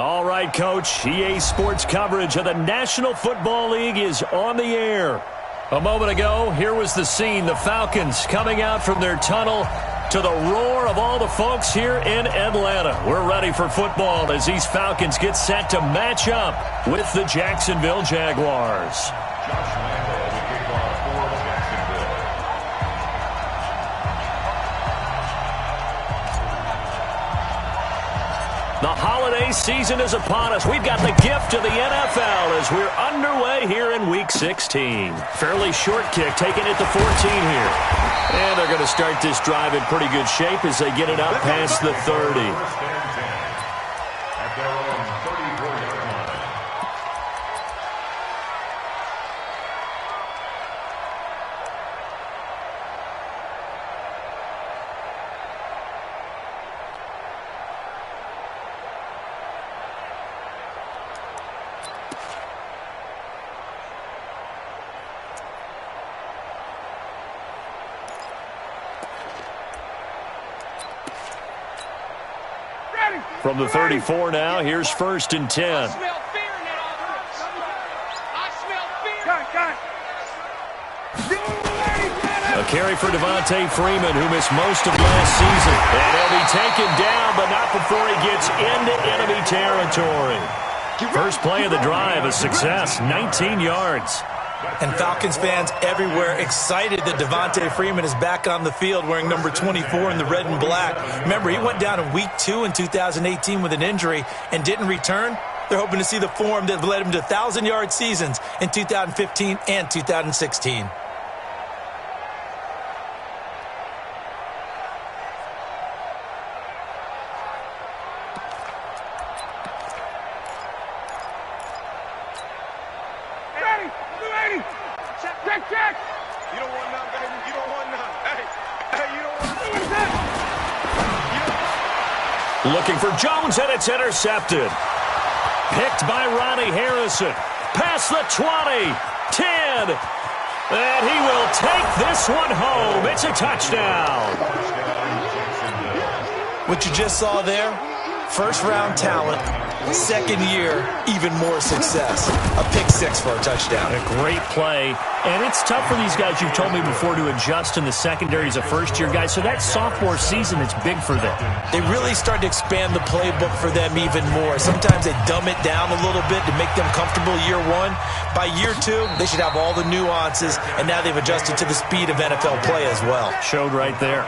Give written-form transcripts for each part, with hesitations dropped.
All right, Coach. EA Sports coverage of the National Football League is on the air. A moment ago, here was the scene. The Falcons coming out from their tunnel to the roar of all the folks here in Atlanta. We're ready for football as these Falcons get set to match up with the Jacksonville Jaguars. The holiday season is upon us. We've got the gift of the NFL as we're underway here in Week 16. Fairly short kick, taking it to 14 here. And they're going to start this drive in pretty good shape as they get it up past the 30. From the 34 now, here's 1st and 10. I smell fear in that offense. I smell fear. A carry for Devontae Freeman, who missed most of last season. And he'll be taken down, but not before he gets into enemy territory. First play of the drive, a success, 19 yards. And Falcons fans everywhere excited that Devontae Freeman is back on the field wearing number 24 in the red and black. Remember, he went down in Week 2 in 2018 with an injury and didn't return. They're hoping to see the form that led him to 1,000-yard seasons in 2015 and 2016. Looking for Jones, and it's intercepted. Picked by Ronnie Harrison. Past the 20, 10, and he will take this one home. It's a touchdown. What you just saw there, first-round talent, second year, even more success. A pick six for a touchdown. A great play. And it's tough for these guys, you've told me before, to adjust in the secondary as a first-year guy. So that sophomore season is big for them. They really start to expand the playbook for them even more. Sometimes they dumb it down a little bit to make them comfortable year one. By year two, they should have all the nuances, and now they've adjusted to the speed of NFL play as well. Showed right there.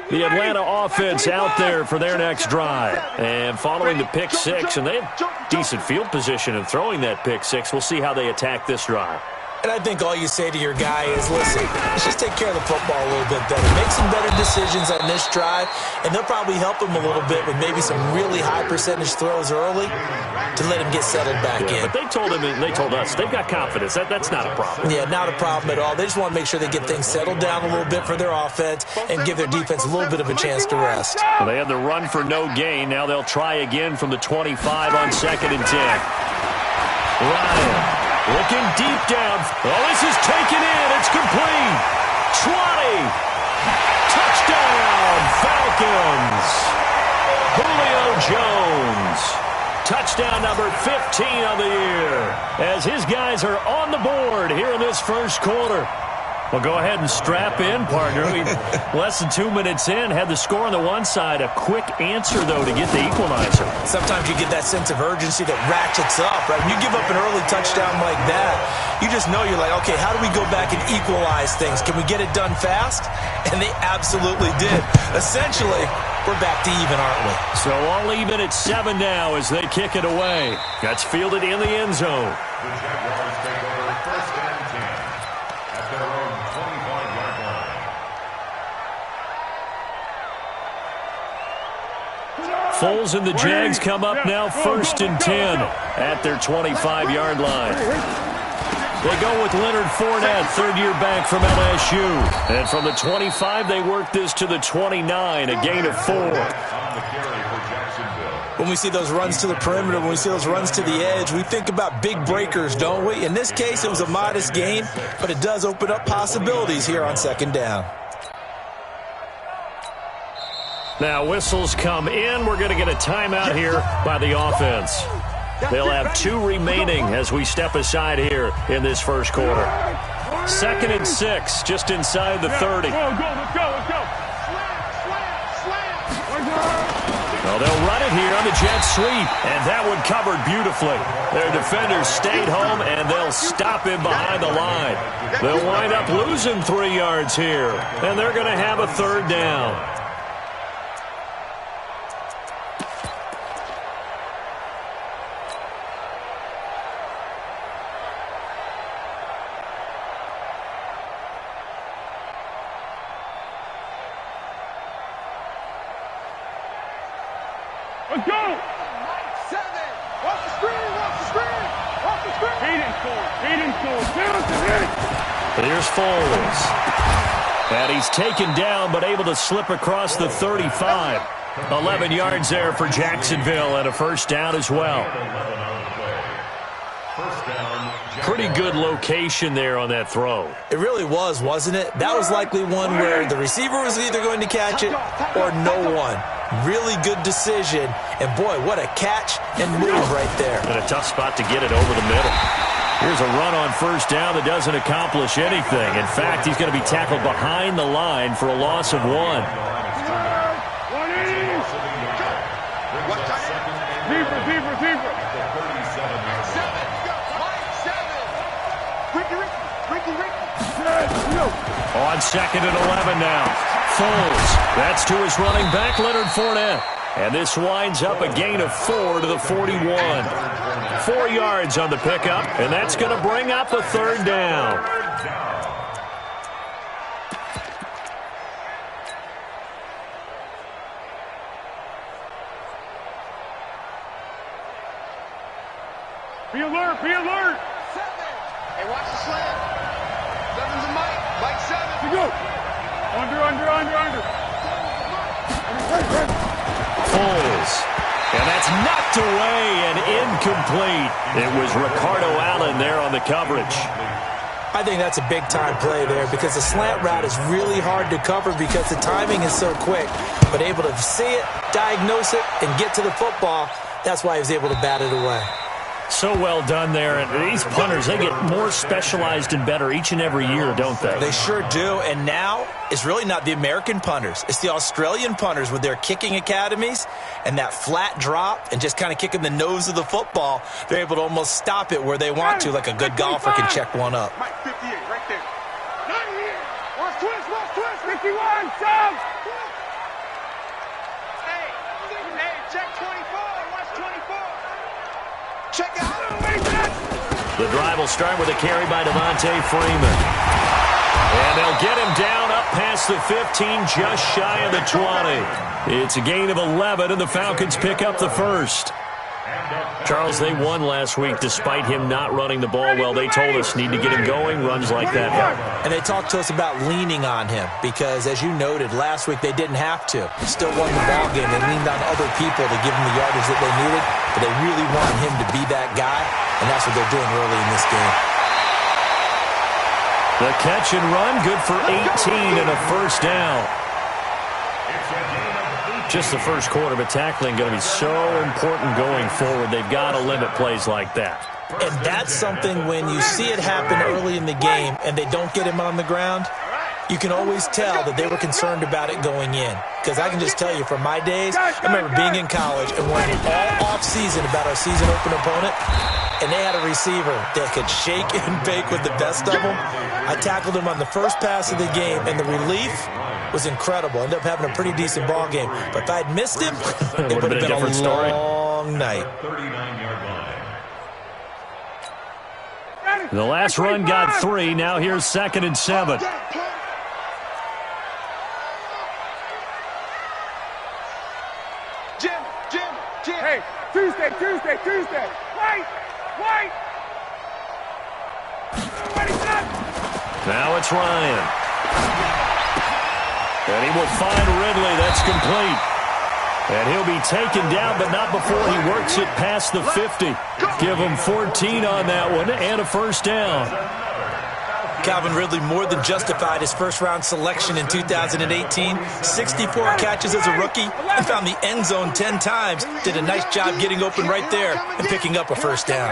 The Atlanta offense out there for their next drive. And following the pick six, and they have decent field position in throwing that pick six. We'll see how they attack this drive. And I think all you say to your guy is, listen, let's just take care of the football a little bit better. Make some better decisions on this drive, and they'll probably help him a little bit with maybe some really high percentage throws early to let him get settled back in. But they told him, and they told us, they've got confidence. That's not a problem. Yeah, not a problem at all. They just want to make sure they get things settled down a little bit for their offense and give their defense a little bit of a chance to rest. Well, they had the run for no gain. Now they'll try again from the 25 on 2nd and 10. Ryan. Looking deep down. Oh, this is taken in. It's complete. 20. Touchdown, Falcons. Julio Jones. Touchdown number 15 of the year. As his guys are on the board here in this first quarter. Well, go ahead and strap in, partner. Less than 2 minutes in, had the score on the one side. A quick answer, though, to get the equalizer. Sometimes you get that sense of urgency that ratchets up, right? When you give up an early touchdown like that, you just know you're like, okay, how do we go back and equalize things? Can we get it done fast? And they absolutely did. Essentially, we're back to even, aren't we? So all even at 7 now as they kick it away. That's fielded in the end zone. The Jaguars take over 1st and 10 at their own 25-yard line. Foles and the Jags come up now 1st and 10 at their 25-yard line. They go with Leonard Fournette, third-year back from LSU. And from the 25, they work this to the 29, a gain of 4. On the carry for Jacksonville. When we see those runs to the perimeter, when we see those runs to the edge, we think about big breakers, don't we? In this case, it was a modest gain, but it does open up possibilities here on second down. Now whistles come in. We're going to get a timeout here by the offense. They'll have 2 remaining as we step aside here in this first quarter. 2nd and 6, just inside the 30. Let's go. Well, they'll run it here on the jet sweep, and that one covered beautifully. Their defenders stayed home, and they'll stop him behind the line. They'll wind up losing 3 yards here, and they're going to have a 3rd down. Let's go! 7. Watch the screen! Hayden Foles. Here's Foles. And he's taken down, but able to slip across the 35. 11 yards there for Jacksonville, and a 1st down as well. Pretty good location there on that throw. It really was, wasn't it? That was likely one where the receiver was either going to catch it or no one. Really good decision. And, boy, what a catch and move right there. And a tough spot to get it over the middle. Here's a run on 1st down that doesn't accomplish anything. In fact, he's going to be tackled behind the line for a loss of 1. Zebra. On 2nd and 11 now. Foles. That's to his running back, Leonard Fournette. And this winds up a gain of 4 to the 41. 4 yards on the pickup, and that's going to bring up a 3rd down. Be alert! Hey, watch the slant. 7's a Mike. Mike 7. Go. Under. Foles. And that's knocked away and incomplete. It was Ricardo Allen there on the coverage. I think that's a big-time play there because the slant route is really hard to cover because the timing is so quick. But able to see it, diagnose it, and get to the football, that's why he was able to bat it away. So well done there. And these punters, they get more specialized and better each and every year, don't they? They sure do. And now it's really not the American punters. It's the Australian punters with their kicking academies and that flat drop and just kind of kicking the nose of the football. They're able to almost stop it where they want to, like a good golfer can check one up. Mike 58 right there. Not here. Watch twist. 51, Sam. Hey, check 24. Watch 24. Check out. The drive will start with a carry by Devontae Freeman. And they'll get him down up past the 15, just shy of the 20. It's a gain of 11, and the Falcons pick up the 1st. Charles, they won last week despite him not running the ball well. They told us need to get him going. Runs like that help. And they talked to us about leaning on him because, as you noted, last week they didn't have to. Still won the ball game. They leaned on other people to give them the yardage that they needed, but they really want him to be that guy, and that's what they're doing early in this game. The catch and run, good for 18 and a 1st down. Just the first quarter, but tackling going to be so important going forward. They've got to limit plays like that. And that's something when you see it happen early in the game and they don't get him on the ground, you can always tell that they were concerned about it going in. Because I can just tell you from my days, I remember being in college and worrying all off-season about our season open opponent, and they had a receiver that could shake and bake with the best of them. I tackled him on the first pass of the game, and the relief was incredible. Ended up having a pretty decent ball game. But if I'd missed him, it would have been a long night. The last run got 3. Now here's 2nd and 7. Jim. Hey, Tuesday. White. Now it's Ryan. And he will find Ridley. That's complete. And he'll be taken down, but not before he works it past the 50. Give him 14 on that one and a first down. Calvin Ridley more than justified his first-round selection in 2018. 64 catches as a rookie and found the end zone 10 times. Did a nice job getting open right there and picking up a first down.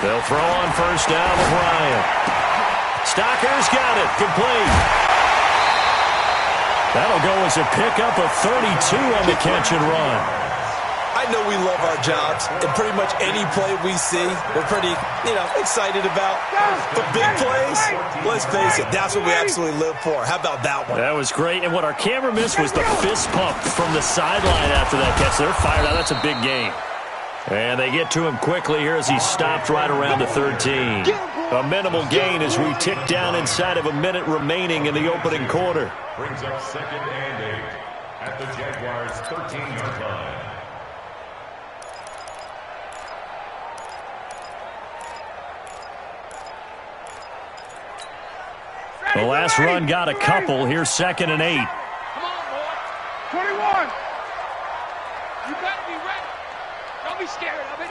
They'll throw on first down with Ryan. Stocker's got it. Complete. That'll go as a pickup of 32 on the catch and run. I know we love our jobs, and pretty much any play we see, we're pretty, excited about. But big plays, let's face it, that's what we absolutely live for. How about that one? That was great, and what our camera missed was the fist pump from the sideline after that catch. They're fired out. That's a big game. And they get to him quickly here as he stopped right around the 13. A minimal gain as we tick down inside of a minute remaining in the opening quarter. Brings up 2nd and 8 at the Jaguars' 13-yard line. The last run got a couple. Here's 2nd and 8. Come on, boy. 21. You got to be ready. Don't be scared of it.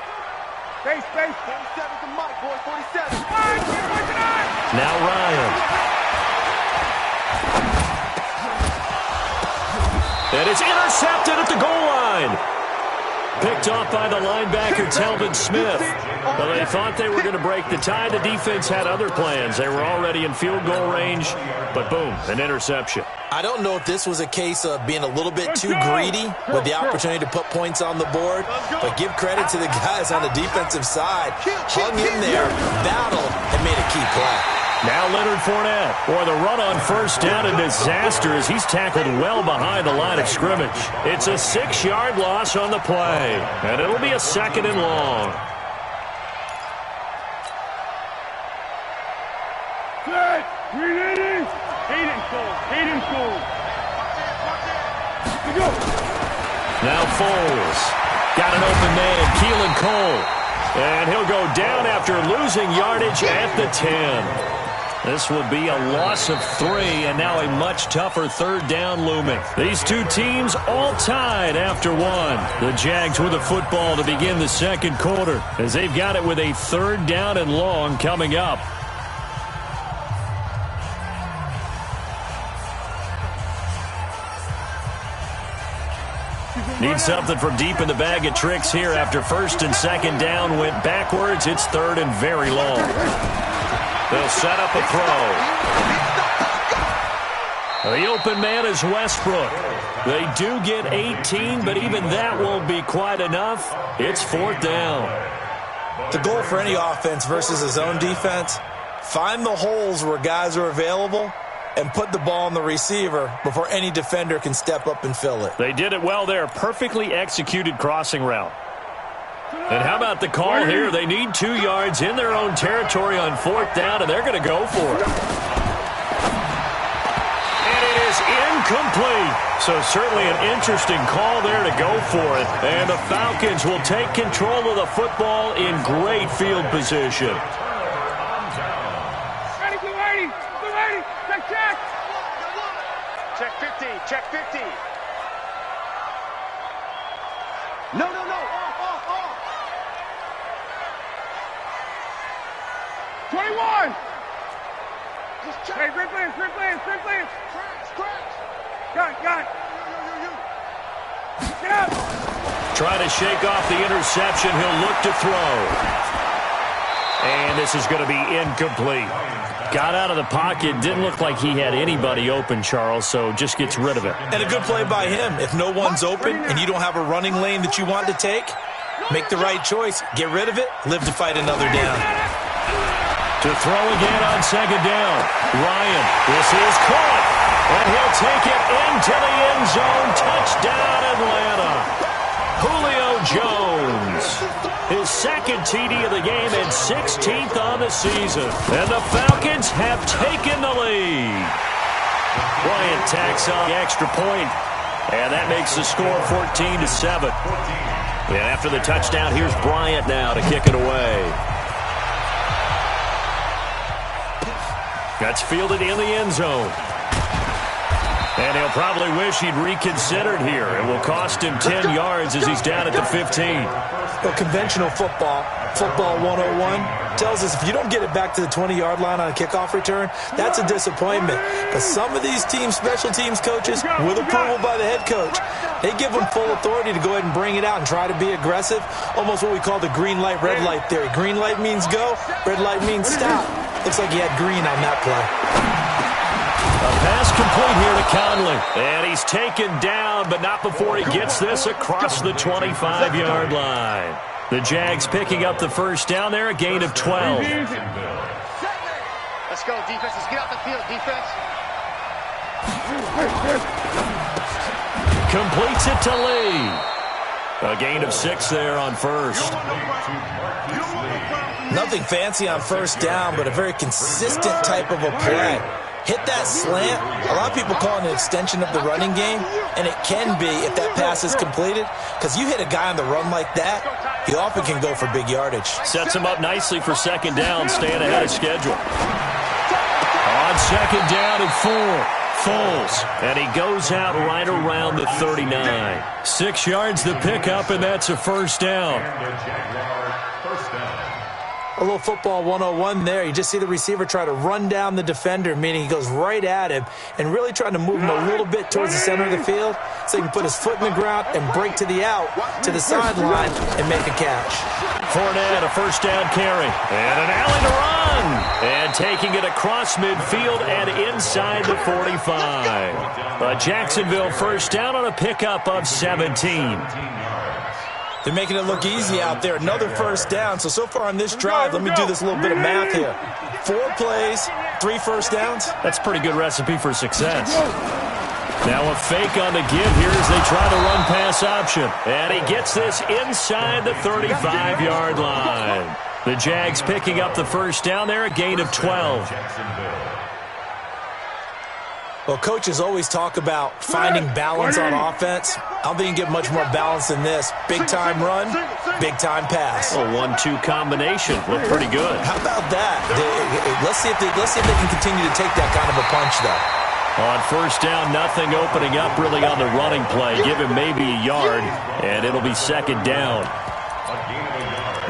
Base. 47's the mic, boy. 47. Now Ryan. And it's intercepted at the goal line. Picked off by the linebacker, Telvin Smith. Well, they thought they were going to break the tie. The defense had other plans. They were already in field goal range, but boom, an interception. I don't know if this was a case of being a little bit too greedy with the opportunity to put points on the board, but give credit to the guys on the defensive side. Hung in there, battled, and made a key play. Now Leonard Fournette. Boy, the run on first down, a disaster as he's tackled well behind the line of scrimmage. It's a 6-yard loss on the play, and it'll be a 2nd and long. Good. Ready. Hayden Cole. Now Foles. Got an open man, Keelan Cole. And he'll go down after losing yardage at the 10. This will be a loss of 3, and now a much tougher 3rd down looming. These two teams all tied after 1. The Jags with the football to begin the 2nd quarter, as they've got it with a 3rd down and long coming up. Need something from deep in the bag of tricks here after 1st and 2nd down went backwards. It's 3rd and very long. They'll set up a throw. The open man is Westbrook. They do get 18, but even that won't be quite enough. It's 4th down. The goal for any offense versus his own defense, find the holes where guys are available and put the ball on the receiver before any defender can step up and fill it. They did it well there. Perfectly executed crossing route. And how about the call here? They need 2 yards in their own territory on 4th down, and they're going to go for it. And it is incomplete. So certainly an interesting call there to go for it. And the Falcons will take control of the football in great field position. Ready, blue 80. Check. Check 50. No. 21! Hey, great plans. Got it. Get up! Try to shake off the interception. He'll look to throw. And this is going to be incomplete. Got out of the pocket. Didn't look like he had anybody open, Charles, so just gets rid of it. And a good play by him. If no one's open and you don't have a running lane that you want to take, make the right choice. Get rid of it. Live to fight another down. To throw again on 2nd down. Ryan, this is caught. And he'll take it into the end zone. Touchdown, Atlanta. Julio Jones. His 2nd TD of the game and 16th on the season. And the Falcons have taken the lead. Bryant tacks on the extra point. And that makes the score 14-7. And after the touchdown, here's Bryant now to kick it away. That's fielded in the end zone. And he'll probably wish he'd reconsidered here. It will cost him 10 yards as he's down at the 15. Well, conventional football 101, tells us if you don't get it back to the 20-yard line on a kickoff return, that's a disappointment. But some of these teams, special teams coaches, with approval by the head coach, they give them full authority to go ahead and bring it out and try to be aggressive, almost what we call the green light, red light theory. Green light means go, red light means stop. Looks like he had green on that play. A pass complete here to Conley. And he's taken down, but not before he gets this across the 25-yard line. The Jags picking up the first down there, a gain of 12. Let's go, defense. Let's get out the field, defense. Completes it to Lee. A gain of 6 there on first. Nothing fancy on first down, but a very consistent type of a play. Hit that slant. A lot of people call it an extension of the running game, and it can be if that pass is completed, because you hit a guy on the run like that, he often can go for big yardage. Sets him up nicely for second down, staying ahead of schedule. On second down and 4. Foles, and he goes out right around the 39. 6 yards the pickup, and that's a first down. A little football 101 there. You just see the receiver try to run down the defender, meaning he goes right at him and really trying to move him a little bit towards the center of the field so he can put his foot in the ground and break to the out, to the sideline, and make a catch. Fournette, a first down carry, and an alley to run. And taking it across midfield and inside the 45. A Jacksonville first down on a pickup of 17. They're making it look easy out there. Another first down. So far on this drive, let me do this little bit of math here. 4 plays, 3 first downs. That's a pretty good recipe for success. Now a fake on the give here as they try to run pass option. And he gets this inside the 35-yard line. The Jags picking up the first down there, a gain of 12. Well, coaches always talk about finding balance on offense. I don't think you can get much more balance than this. Big-time run, big-time pass. A 1-2 combination. Looked pretty good. How about that? Let's see if they can continue to take that kind of a punch, though. On first down, nothing opening up really on the running play. Give him maybe a yard, and it'll be second down.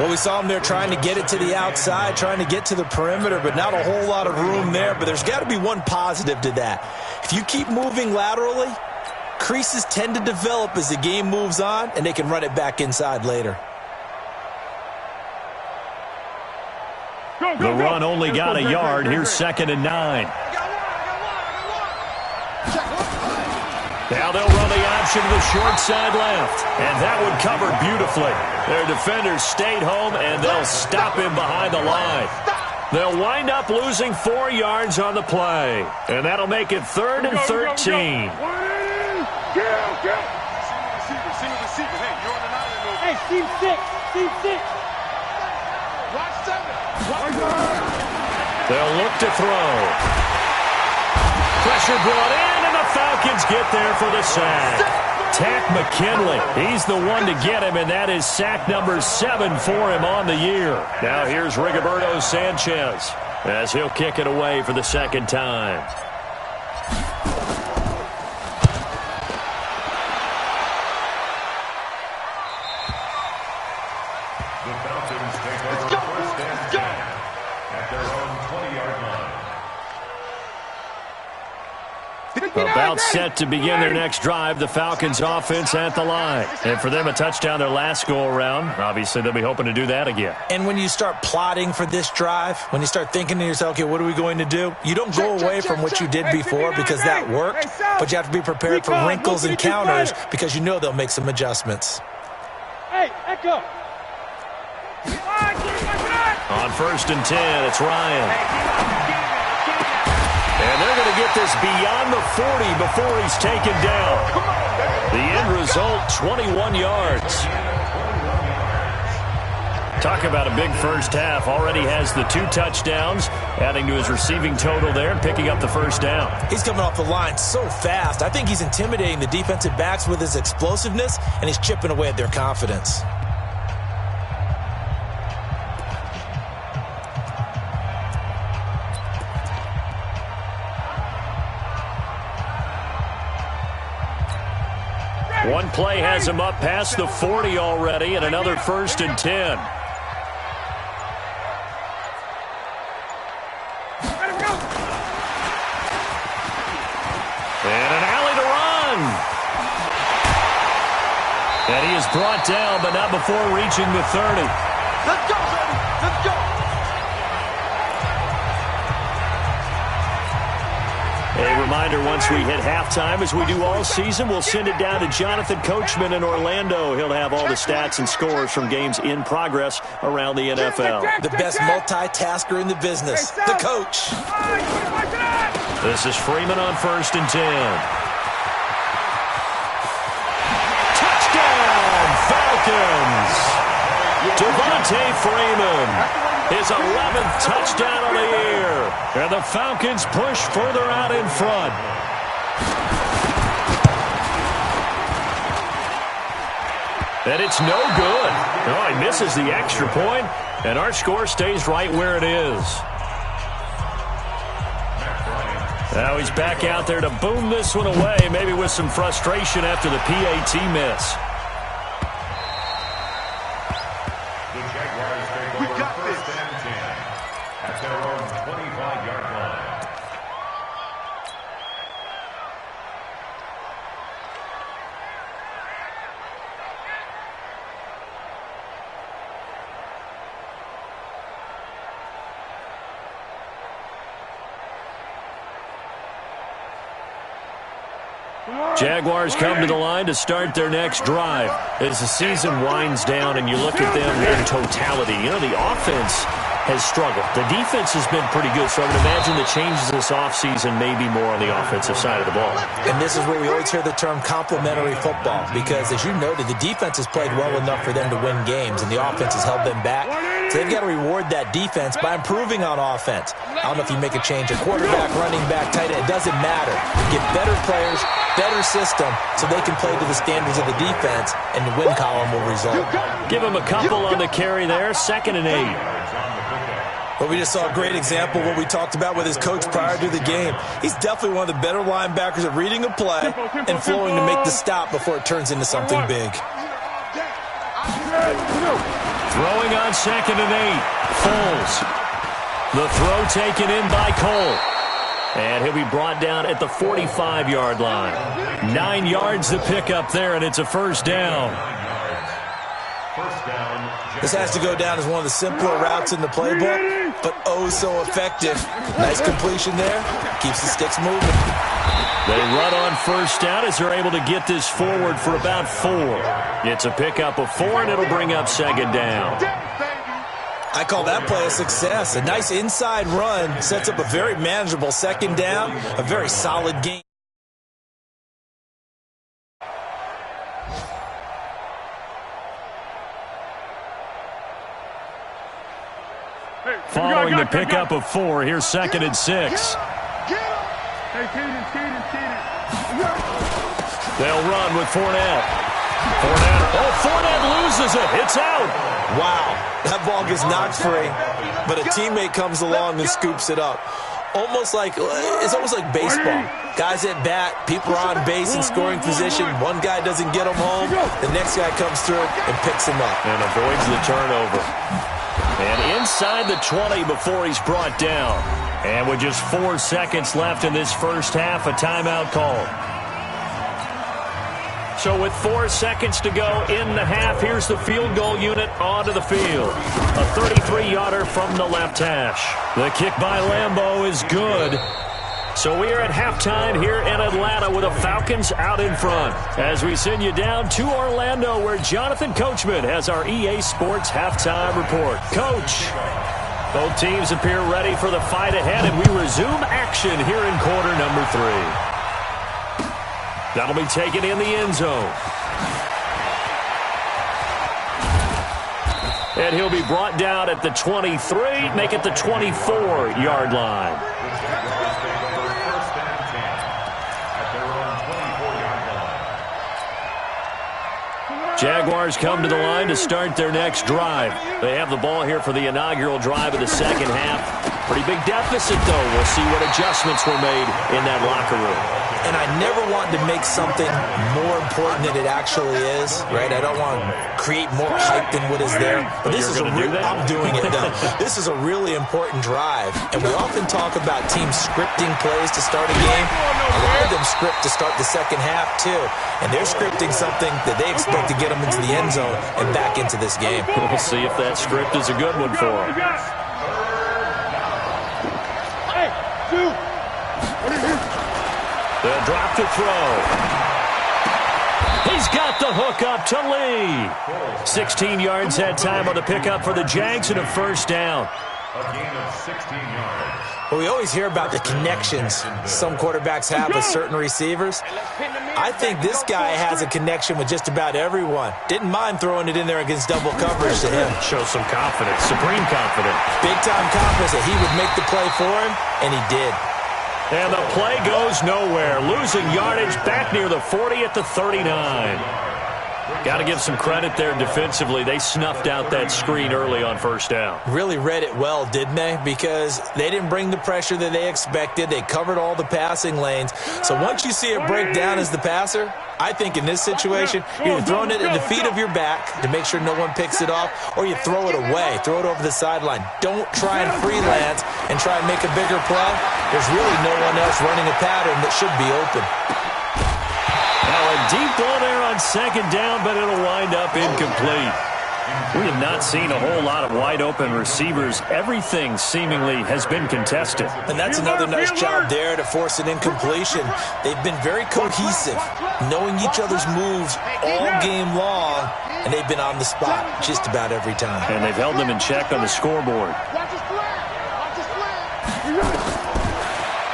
Well, we saw him there trying to get it to the outside, trying to get to the perimeter, but not a whole lot of room there. But there's got to be one positive to that. If you keep moving laterally, creases tend to develop as the game moves on, and they can run it back inside later. The run only got a yard. Here's second and 9. Now they'll run the option to the short side left. And that one covered beautifully. Their defenders stayed home, and they'll stop him behind the line. They'll wind up losing 4 yards on the play. And that'll make it 3rd and 13. Hey, Steve 6. Watch 7. They'll look to throw. Pressure brought in, and the Falcons get there for the sack. Tack McKinley, he's the one to get him, and that is sack number 7 for him on the year. Now here's Rigoberto Sanchez as he'll kick it away for the second time. The Falcons take over first and 10 at their own 20-yard line. About set to begin their next drive, the Falcons offense at the line. And for them, a touchdown their last go-around. Obviously, they'll be hoping to do that again. And when you start plotting for this drive, when you start thinking to yourself, okay, what are we going to do? You don't go away from what you did before because that worked, but you have to be prepared for wrinkles and counters because you know they'll make some adjustments. Hey, Echo. On first and 10, it's Ryan. And they're going to get this beyond the 40 before he's taken down. The end result, 21 yards. Talk about a big first half. Already has the 2 touchdowns, adding to his receiving total there and picking up the first down. He's coming off the line so fast. I think he's intimidating the defensive backs with his explosiveness, and he's chipping away at their confidence. One play has him up past the 40 already, and another 1st and 10. And an alley to run. And he is brought down, but not before reaching the 30. Let's go, baby. Let's go. A reminder, once we hit halftime, as we do all season, we'll send it down to Jonathan Coachman in Orlando. He'll have all the stats and scores from games in progress around the NFL. The best multitasker in the business, the coach. This is Freeman on 1st and 10. Touchdown, Falcons! Devontae Freeman, his 11th touchdown of the year. And the Falcons push further out in front. And it's no good. Oh, he misses the extra point, and our score stays right where it is. Now he's back out there to boom this one away, maybe with some frustration after the PAT miss. The Jaguars take over 1st and 10 at their own 25-yard line. Jaguars come to the line to start their next drive. As the season winds down and you look at them in totality, you know, the offense has struggled. The defense has been pretty good, so I would imagine the changes this offseason may be more on the offensive side of the ball. And this is where we always hear the term complementary football, because as you noted, the defense has played well enough for them to win games, and the offense has held them back. So they've got to reward that defense by improving on offense. I don't know if you make a change, a quarterback, running back, tight end, it doesn't matter. Get better players, better system, so they can play to the standards of the defense, and the win column will result. Give him a couple on the carry there, 2nd and 8. But we just saw a great example of what we talked about with his coach prior to the game. He's definitely one of the better linebackers at reading a play and flowing to make the stop before it turns into something big. Throwing on 2nd and 8. Foles. The throw taken in by Cole. And he'll be brought down at the 45-yard line. 9 yards to pick up there, and it's a 1st down. This has to go down as one of the simpler routes in the playbook, but oh so effective. Nice completion there. Keeps the sticks moving. They run on 1st down as they're able to get this forward for about 4. It's a pickup of 4, and it'll bring up 2nd down. I call that play a success. A nice inside run sets up a very manageable 2nd down, a very solid game. Following the pickup of 4, here's 2nd and 6. They'll run with Fournette. Fournette loses it. It's out. Wow, that ball gets knocked free, but a teammate comes along and scoops it up. It's almost like baseball. Guys at bat, people are on base in scoring position. One guy doesn't get him home. The next guy comes through and picks him up. And avoids the turnover. And inside the 20 before he's brought down. And with just 4 seconds left in this first half, a timeout call. So with 4 seconds to go in the half, here's the field goal unit onto the field. A 33-yarder from the left hash. The kick by Lambeau is good. So we are at halftime here in Atlanta with the Falcons out in front. As we send you down to Orlando, where Jonathan Coachman has our EA Sports halftime report. Coach, both teams appear ready for the fight ahead, and we resume action here in quarter number 3. That'll be taken in the end zone. And he'll be brought down at the 23, make it the 24-yard line. Jaguars come to the line to start their next drive. They have the ball here for the inaugural drive of the second half. Pretty big deficit, though. We'll see what adjustments were made in that locker room. And I never want to make something more important than it actually is, right? I don't want to create more hype than what is there. But this is I'm doing it, though. This is a really important drive. And we often talk about teams scripting plays to start a game. A lot of them script to start the second half, too. And they're scripting something that they expect to get them into the end zone and back into this game. We'll see if that script is a good one for them. They'll drop to throw. He's got the hook up to Lee. 16 yards that time on the pickup for the Jags and a first down. A gain of 16 yards. Well, we always hear about the connections some quarterbacks have with certain receivers. I think this guy has a connection with just about everyone. Didn't mind throwing it in there against double coverage to him. Shows some confidence, supreme confidence. Big-time confidence that he would make the play for him, and he did. And the play goes nowhere. Losing yardage back near the 40 at the 39. Got to give some credit there defensively. They snuffed out that screen early on first down. Really read it well, didn't they? Because they didn't bring the pressure that they expected. They covered all the passing lanes. So once you see it break down as the passer, I think in this situation, you're throwing it at the feet of your back to make sure no one picks it off, or you throw it away, throw it over the sideline. Don't try and freelance and try and make a bigger play. There's really no one else running a pattern that should be open. Now a deep ball there on second down, but it'll wind up incomplete. We have not seen a whole lot of wide-open receivers. Everything seemingly has been contested. And that's another nice job there to force an incompletion. They've been very cohesive, knowing each other's moves all game long, and they've been on the spot just about every time. And they've held them in check on the scoreboard.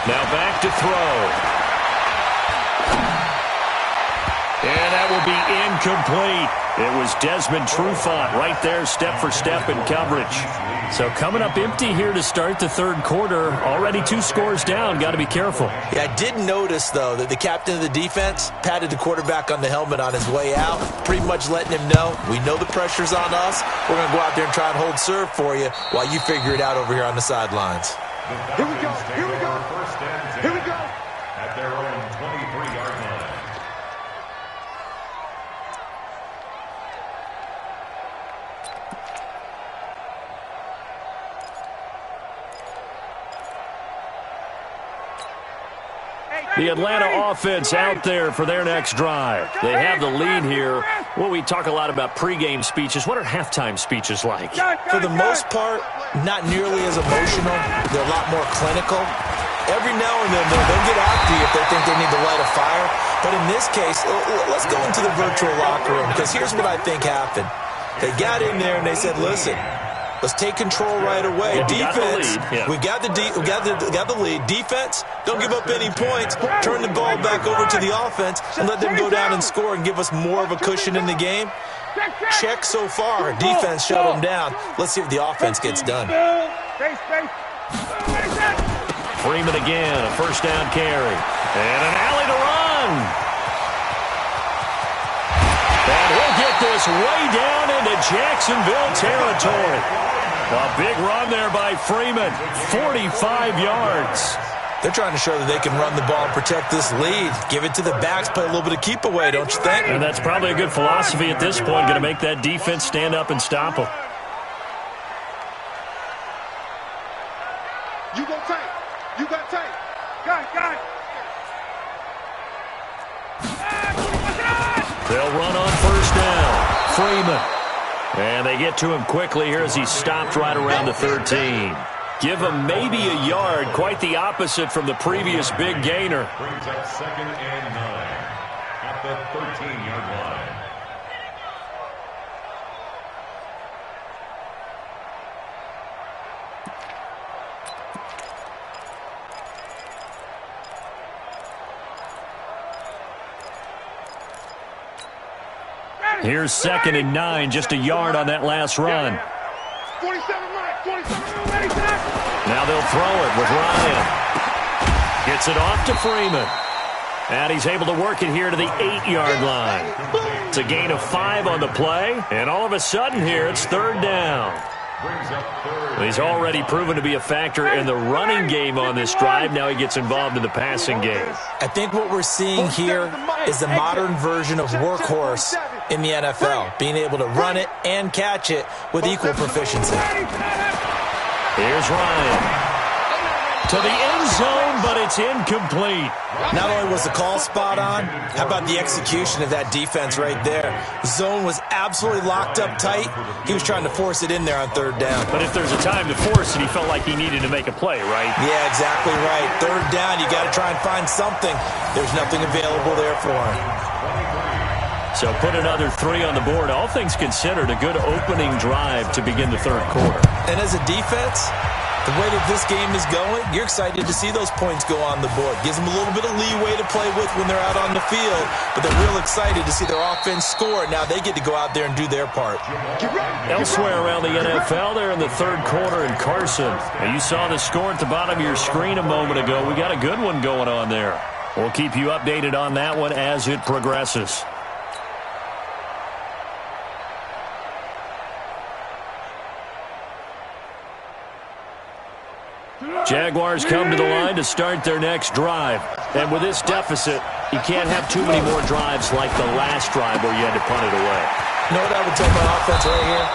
Now back to throw. And that will be incomplete. It was Desmond Trufant right there, step for step in coverage. So coming up empty here to start the third quarter. Already 2 scores down. Got to be careful. Yeah, I did notice, though, that the captain of the defense patted the quarterback on the helmet on his way out, pretty much letting him know, we know the pressure's on us. We're going to go out there and try and hold serve for you while you figure it out over here on the sidelines. Here we go. Here we go. Here we go. At their own 23-yard line. The Atlanta offense out there for their next drive. They have the lead here. Well, we talk a lot about pregame speeches. What are halftime speeches like? For the most part, not nearly as emotional. They're a lot more clinical. Every now and then, they'll get after you if they think they need to light a fire. But in this case, let's go into the virtual locker room, because here's what I think happened. They got in there and they said, listen, let's take control right away. Defense, we got the lead. Defense, don't give up any points. Turn the ball back over to the offense and let them go down and score and give us more of a cushion in the game. Check so far. Defense shut them down. Let's see if the offense gets done. Freeman again, a first down carry. And an alley to run. And we'll get this way down into Jacksonville territory. A big run there by Freeman, 45 yards. They're trying to show that they can run the ball and protect this lead. Give it to the backs, play a little bit of keep away, don't you think? And that's probably a good philosophy at this point, going to make that defense stand up and stop them. You go tight. You got tight. Got it. They'll run on first down. Freeman. And they get to him quickly here as he stopped right around the 13. Give him maybe a yard. Quite the opposite from the previous big gainer. Brings up 2nd and 9 at the 13-yard line. Here's 2nd and 9, just a yard on that last run. 47 ready, Now they'll throw it with Ryan. Gets it off to Freeman. And he's able to work it here to the 8-yard line. It's a gain of 5 on the play. And all of a sudden here, it's 3rd down. brings up third. Well, he's already proven to be a factor in the running game on this drive. Now he gets involved in the passing game. I think what we're seeing here is the modern version of workhorse in the NFL, being able to run it and catch it with equal proficiency. Here's Ryan. To the end zone, but it's incomplete. Not only was the call spot on, how about the execution of that defense right there? Zone was absolutely locked up tight. He was trying to force it in there on third down. But if there's a time to force it, he felt like he needed to make a play, right? Yeah, exactly right. Third down, you got to try and find something. There's nothing available there for him. So put another 3 on the board. All things considered, a good opening drive to begin the third quarter. And as a defense, the way that this game is going, you're excited to see those points go on the board. Gives them a little bit of leeway to play with when they're out on the field, but they're real excited to see their offense score. Now they get to go out there and do their part. Elsewhere around the NFL, they're in the third quarter in Carson. Now, you saw the score at the bottom of your screen a moment ago. We got a good one going on there. We'll keep you updated on that one as it progresses. Jaguars come to the line to start their next drive. And with this deficit, you can't have too many more drives like the last drive where you had to punt it away. You know what I would tell my offense right here?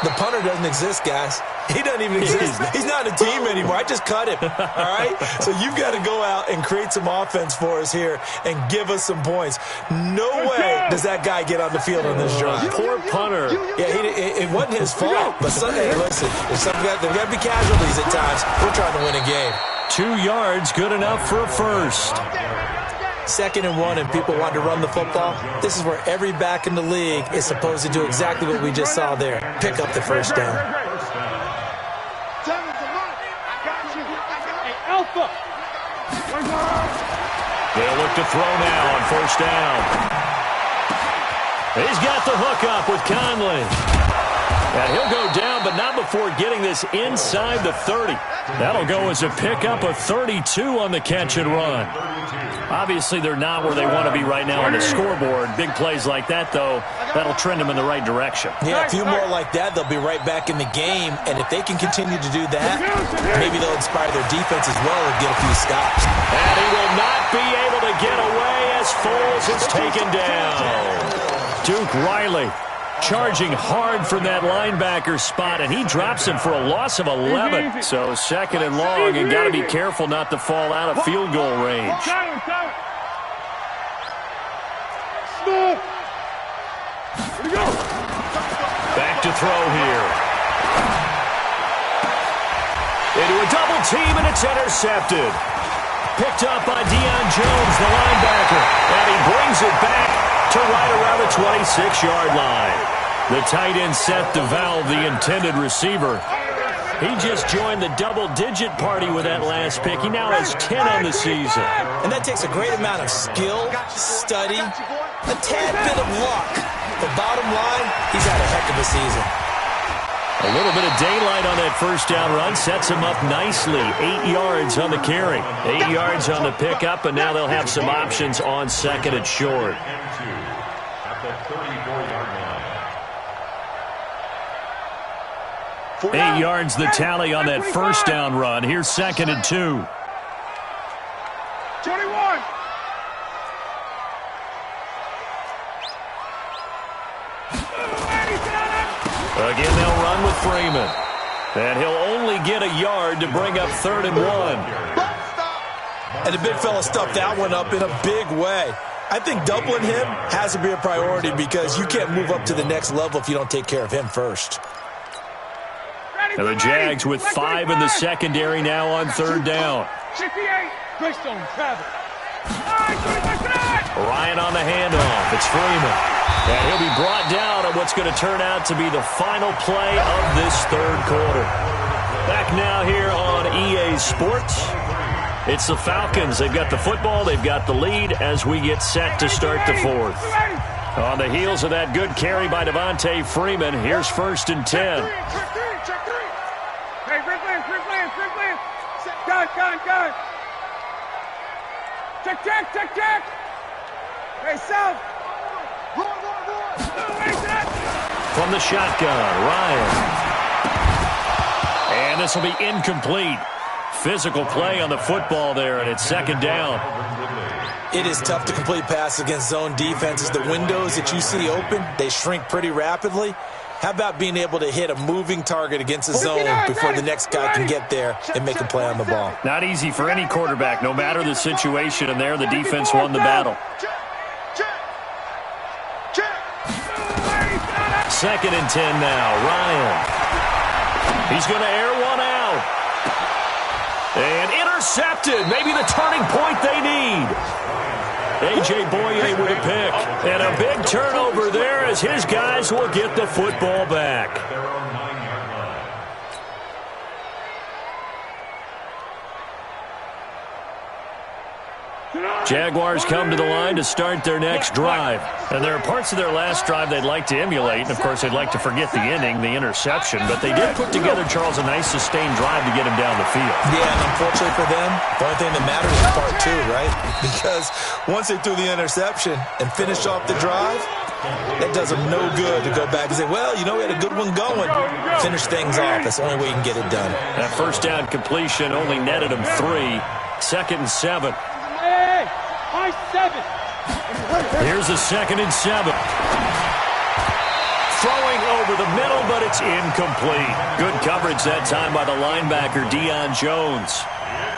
The punter doesn't exist, guys. He doesn't even exist. He's not a team anymore. I just cut him, all right? So you've got to go out and create some offense for us here and give us some points. No way does that guy get on the field on this drive. Poor punter. Yeah, it wasn't his fault. But Sunday, listen, there's got to be casualties at times. We're trying to win a game. 2 yards, good enough for a first. 2nd and 1, and people want to run the football. This is where every back in the league is supposed to do exactly what we just saw there. Pick up the first down. They'll look to throw now on first down. He's got the hook up with Conley. And he'll go down, but not before getting this inside the 30. That'll go as a pickup of 32 on the catch and run. Obviously, they're not where they want to be right now on the scoreboard. Big plays like that, though, that'll trend them in the right direction. Yeah, a few more like that, they'll be right back in the game. And if they can continue to do that, maybe they'll inspire their defense as well and get a few stops. And he will not be able to get away as Foles is taken down. Duke Riley charging hard from that linebacker spot, and he drops him for a loss of 11. So 2nd and long, and got to be careful not to fall out of field goal range. Back to throw here. Into a double team, and it's intercepted. Picked up by Deion Jones, the linebacker, and he brings it back to right around the 26-yard line. The tight end Seth DeValve, the intended receiver. He just joined the double-digit party with that last pick. He now has 10 on the season. And that takes a great amount of skill, study, a tad bit of luck. The bottom line, he's had a heck of a season. A little bit of daylight on that first down run sets him up nicely. 8 yards on the carry. 8 yards on the pickup, and now they'll have some options on 2nd and short. At the 34-yard line. 8 yards the tally on that first down run. Here's 2nd and 2. 21. Again, they'll run with Freeman. And he'll only get a yard to bring up 3rd and 1. And the big fella stuffed that one up in a big way. I think doubling him has to be a priority because you can't move up to the next level if you don't take care of him first. And the Jags with 5 in the secondary now on 3rd down. 68. Greystone, travel. Ryan on the handoff. It's Freeman. And he'll be brought down on what's going to turn out to be the final play of this third quarter. Back now here on EA Sports. It's the Falcons. They've got the football. They've got the lead as we get set to start the fourth. On the heels of that good carry by Devontae Freeman, here's 1st and 10. Hey, free plans. Gun. Check. Hey, South. From the shotgun, Ryan. this will be incomplete. Physical play on the football there, and it's second down. It is tough to complete passes against zone defenses. The windows that you see open, they shrink pretty rapidly. How about being able to hit a moving target against the zone before the next guy can get there and make a play on the ball? Not easy for any quarterback, no matter the situation, and there the defense won the battle. Second and 10 now. Ryan. He's going to air one out. And intercepted. Maybe the turning point they need. A.J. Boye with a pick. And a big turnover there as his guys will get the football back. Jaguars come to the line to start their next drive. And there are parts of their last drive they'd like to emulate. And, of course, they'd like to forget the inning, the interception. But they did put together, Charles, a nice sustained drive to get him down the field. Yeah, and unfortunately for them, the only thing that matters is part two, right? Because once they threw the interception and finished off the drive, that does them no good to go back and say, well, you know, we had a good one going. Finish things off. That's the only way you can get it done. That first down completion only netted him 3. Second and 7. Here's a second and 7. Throwing over the middle, but it's incomplete. Good coverage that time by the linebacker, Deion Jones.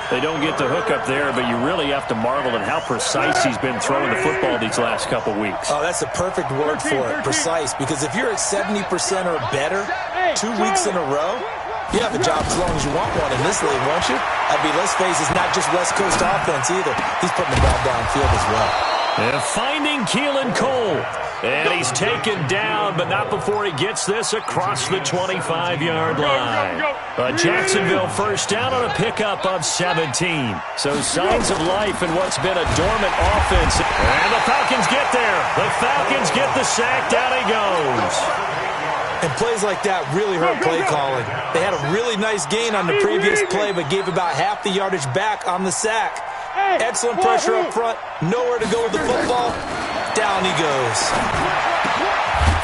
They don't get the hook up there, but you really have to marvel at how precise he's been throwing the football these last couple weeks. Oh, that's the perfect word for it, precise, because if you're at 70% or better 2 weeks in a row, you have a job as long as you want one in this league, won't you? I mean, let's face it, it's not just West Coast offense either. He's putting the ball downfield as well. And finding Keelan Cole. And he's taken down, but not before he gets this across the 25-yard line. A Jacksonville first down on a pickup of 17. So signs of life in what's been a dormant offense. And the Falcons get there. The Falcons get the sack. Down he goes. And plays like that really hurt play calling. They had a really nice gain on the previous play, but gave about half the yardage back on the sack. Excellent pressure up front. Nowhere to go with the football. Down he goes.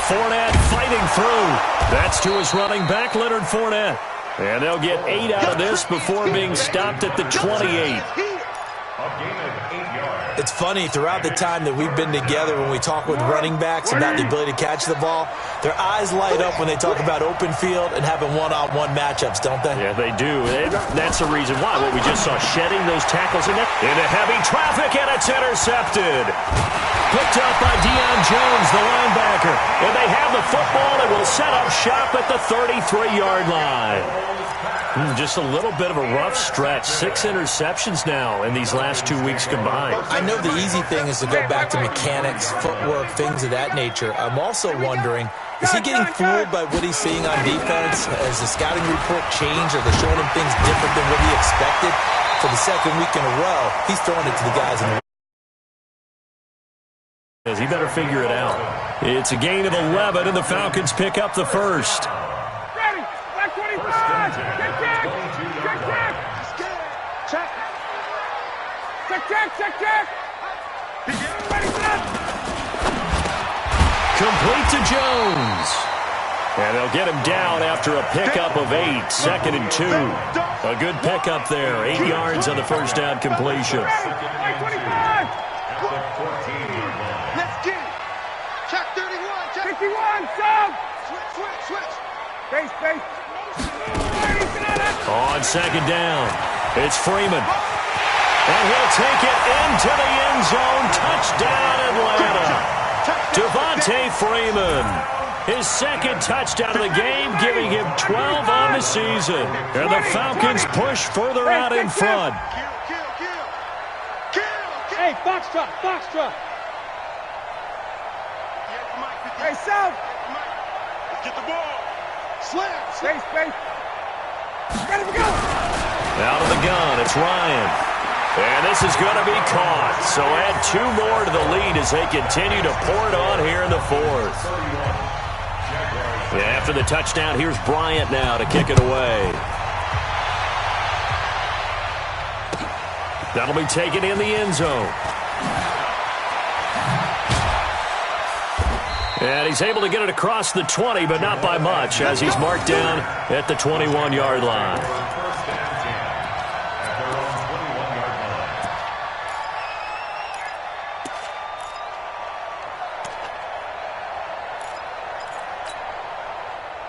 Fournette fighting through. That's to his running back, Leonard Fournette. And they'll get 8 out of this before being stopped at the 28. It's funny, throughout the time that we've been together, when we talk with running backs about the ability to catch the ball, their eyes light up when they talk about open field and having one-on-one matchups, don't they? Yeah, they do. That's the reason why. What we just saw, shedding those tackles into heavy traffic, and it's intercepted. Picked up by Deion Jones, the linebacker. And they have the football and will set up shop at the 33-yard line. Just a little bit of a rough stretch. 6 interceptions now in these last 2 weeks combined. I know the easy thing is to go back to mechanics, footwork, things of that nature. I'm also wondering, is he getting fooled by what he's seeing on defense? Has the scouting report changed? Are they showing him things different than what he expected? For the second week in a row, he's throwing it to the guys in the he better figure it out. It's a gain of 11, and the Falcons pick up the first. Ready, back 25, check. Ready, set. Complete to Jones. And they'll get him down after a pickup of 8, second and 2. A good pickup there, 8 yards on the first down completion. Back 25. Let's get it. Check 31. Check 51, sub. Switch. Base. On second down, it's Freeman. And he'll take it into the end zone. Touchdown, Atlanta. Devontae Freeman. His second touchdown of the game, giving him 12 on the season. And the Falcons push further out in front. Kill. Hey, Foxtrot. Hey, South. Get the ball. Slam. Base. Ready to go. Out of the gun, it's Ryan. And this is going to be caught. So add 2 more to the lead as they continue to pour it on here in the fourth. Yeah, after the touchdown, here's Bryant now to kick it away. That'll be taken in the end zone. And he's able to get it across the 20, but not by much, as he's marked down at the 21-yard line. First and 10 at their own 21-yard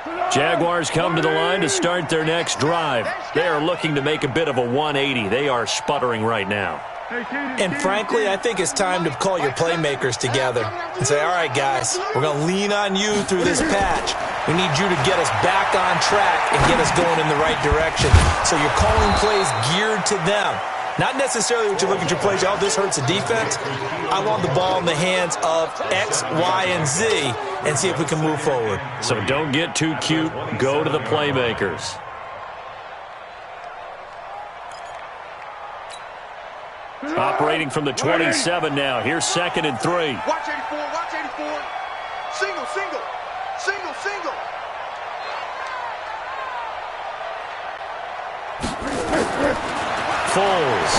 line. Jaguars come to the line to start their next drive. They are looking to make a bit of a 180. They are sputtering right now. And frankly, I think it's time to call your playmakers together and say, all right, guys, we're going to lean on you through this patch. We need you to get us back on track and get us going in the right direction. So you're calling plays geared to them. Not necessarily what you look at your plays, oh, this hurts the defense. I want the ball in the hands of X, Y, and Z and see if we can move forward. So don't get too cute. Go to the playmakers. Operating from the 27 now. Here's 2nd and 3. Watch 84, watch 84. Single, single, single, single. Foles.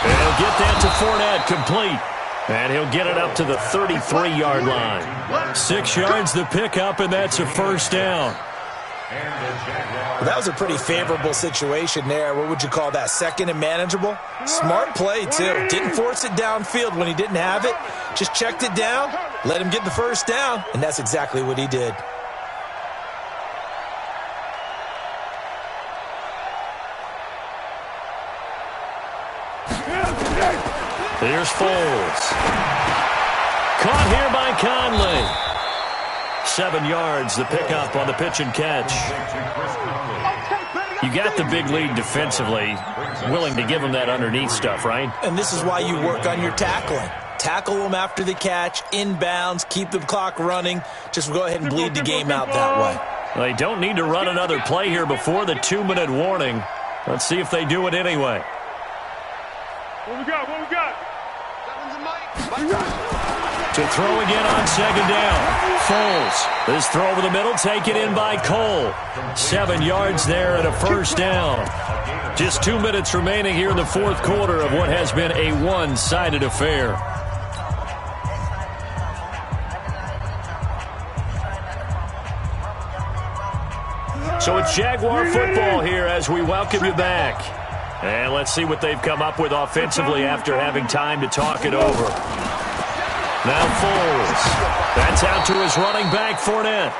And he'll get that to Fournette, complete. And he'll get it up to the 33-yard line. 6 yards the pickup, and that's a first down. Well, that was a pretty favorable situation there. What would you call that? Second and manageable? Smart play, too. Didn't force it downfield when he didn't have it. Just checked it down, let him get the first down, and that's exactly what he did. Here's Foles. Caught here by Conley. 7 yards, the pickup on the pitch and catch. You got the big lead defensively, willing to give them that underneath stuff, right? And this is why you work on your tackling. Tackle them after the catch, inbounds, keep the clock running. Just go ahead and bleed the game out that way. They don't need to run another play here before the 2-minute warning. Let's see if they do it anyway. What we got? What we got? To throw again on 2nd down. Foles. This throw over the middle, taken in by Cole. 7 yards there and a first down. Just 2 minutes remaining here in the 4th quarter of what has been a one-sided affair. So it's Jaguar football here as we welcome you back. And let's see what they've come up with offensively after having time to talk it over. Now Foles. That's out to his running back, Fournette.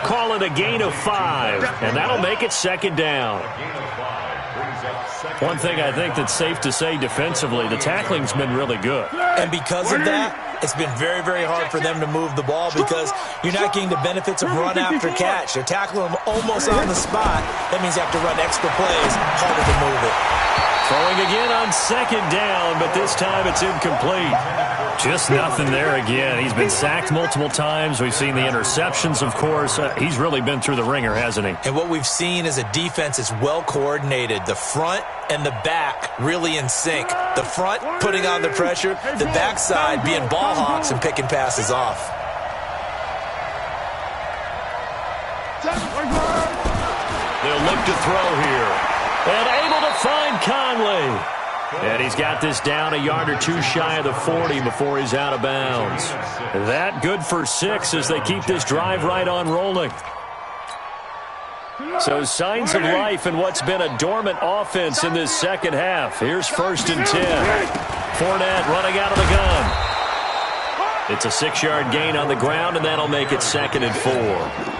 Call it a gain of 5, and that'll make it 2nd down. One thing I think that's safe to say defensively, the tackling's been really good. And because of that, it's been very, very hard for them to move the ball because you're not getting the benefits of run after catch. They're tackling them almost on the spot. That means you have to run extra plays, harder to move it. Throwing again on 2nd down, but this time it's incomplete. Just nothing there again. He's been sacked multiple times. We've seen the interceptions, of course. He's really been through the ringer, hasn't he? And what we've seen is a defense that's well coordinated. The front and the back really in sync. The front putting on the pressure, the backside being ball hawks and picking passes off. They'll look to throw here. And able to find Conley. And he's got this down a yard or two shy of the 40 before he's out of bounds. That good for 6 as they keep this drive right on rolling. So signs of life in what's been a dormant offense in this second half. Here's 1st and 10. Fournette running out of the gun. It's a 6-yard gain on the ground, and that'll make it 2nd and 4.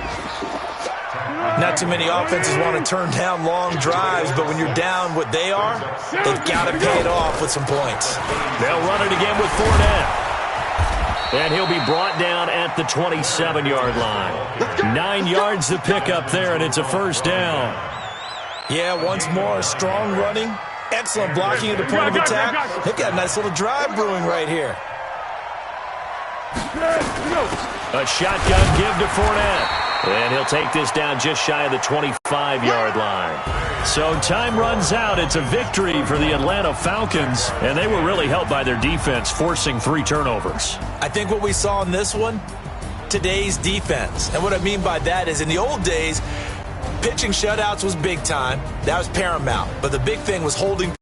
Not too many offenses want to turn down long drives, but when you're down what they are, they've got to pay it off with some points. They'll run it again with Fournette. And he'll be brought down at the 27-yard line. 9 yards to pick up there, and it's a first down. Yeah, once more, strong running, excellent blocking at the point of attack. They've got a nice little drive brewing right here. A shotgun give to Fournette. And he'll take this down just shy of the 25-yard line. So time runs out. It's a victory for the Atlanta Falcons, and they were really helped by their defense, forcing 3 turnovers. I think what we saw in this one, today's defense. And what I mean by that is in the old days, pitching shutouts was big time. That was paramount. But the big thing was holding